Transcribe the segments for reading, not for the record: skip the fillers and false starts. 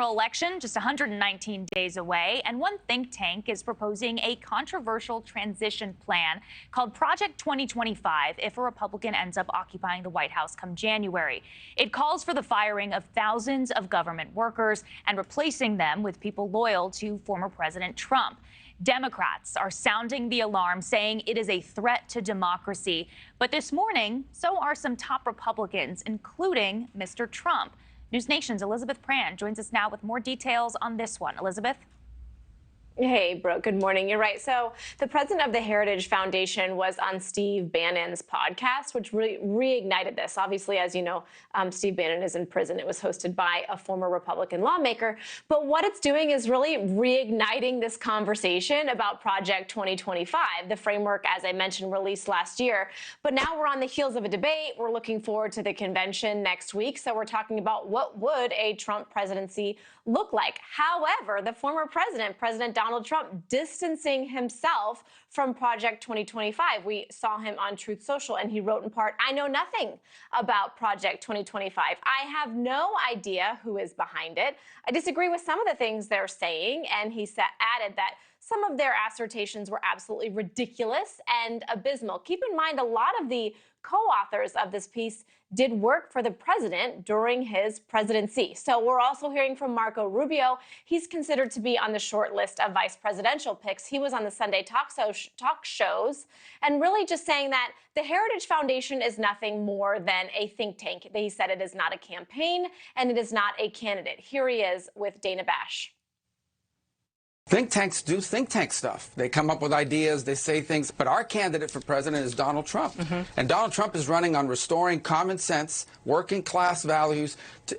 general election just 119 days away, and one think tank is proposing a controversial transition plan called Project 2025 if a Republican ends up occupying the White House come January. It calls for the firing of thousands of government workers and replacing them with people loyal to former President Trump. Democrats are sounding the alarm, saying it is a threat to democracy. But this morning, so are some top Republicans, including Mr. Trump. NewsNation's Elizabeth Pran joins us now with more details on this one. Elizabeth? Hey, Brooke, good morning. You're right. So the president of the Heritage Foundation was on Steve Bannon's podcast, which really reignited this. Obviously, as you know, Steve Bannon is in prison. It was hosted by a former Republican lawmaker. But what it's doing is really reigniting this conversation about Project 2025, the framework, as I mentioned, released last year. But now we're on the heels of a debate. We're looking forward to the convention next week. So we're talking about what would a Trump presidency look like. However, the former president, President Donald Trump, distancing himself from Project 2025. We saw him on Truth Social, and he wrote in part, "I know nothing about Project 2025. I have no idea who is behind it. I disagree with some of the things they're saying." And he added that some of their assertions were absolutely ridiculous and abysmal. Keep in mind, a lot of the co-authors of this piece did work for the president during his presidency. So we're also hearing from Marco Rubio. He's considered to be on the short list of vice presidential picks. He was on the Sunday talk shows and really just saying that the Heritage Foundation is nothing more than a think tank. He said it is not a campaign and it is not a candidate. Here he is with Dana Bash. Think tanks do think tank stuff. They come up with ideas, they say things, but our candidate for president is Donald Trump. And Donald Trump is running on restoring common sense, working class values,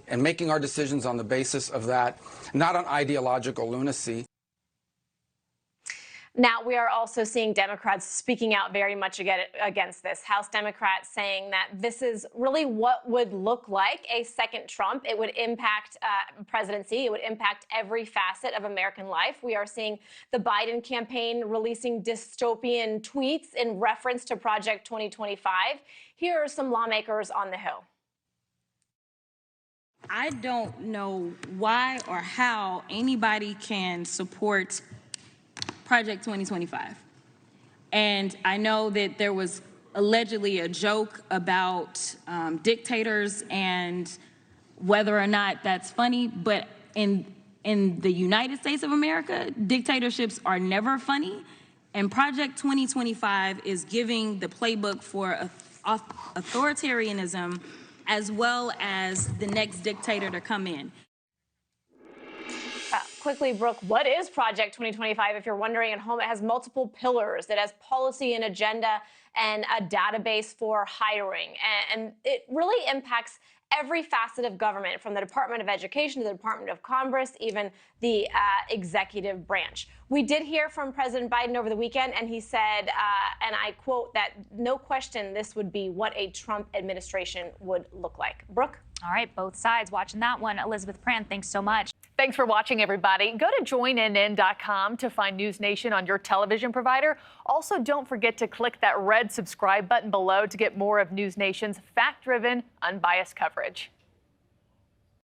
and making our decisions on the basis of that, not on ideological lunacy. Now, we are also seeing Democrats speaking out very much against this. House Democrats saying that this is really what would look like a second Trump. It would impact presidency. It would impact every facet of American life. We are seeing the Biden campaign releasing dystopian tweets in reference to Project 2025. Here are some lawmakers on the Hill. I don't know why or how anybody can support Project 2025. And I know that there was allegedly a joke about dictators and whether or not that's funny, but in the United States of America, dictatorships are never funny. And Project 2025 is giving the playbook for authoritarianism as well as the next dictator to come in. Quickly, Brooke, what is Project 2025? If you're wondering at home, it has multiple pillars. It has policy and agenda and a database for hiring. And it really impacts every facet of government, from the Department of Education to the Department of Commerce, even the executive branch. We did hear from President Biden over the weekend, and he said, and I quote, that no question this would be what a Trump administration would look like. Brooke? All right, both sides watching that one. Elizabeth Pran, thanks so much. Thanks for watching, everybody. Go to joinnn.com to find NewsNation on your television provider. Also, don't forget to click that red subscribe button below to get more of NewsNation's fact-driven, unbiased coverage.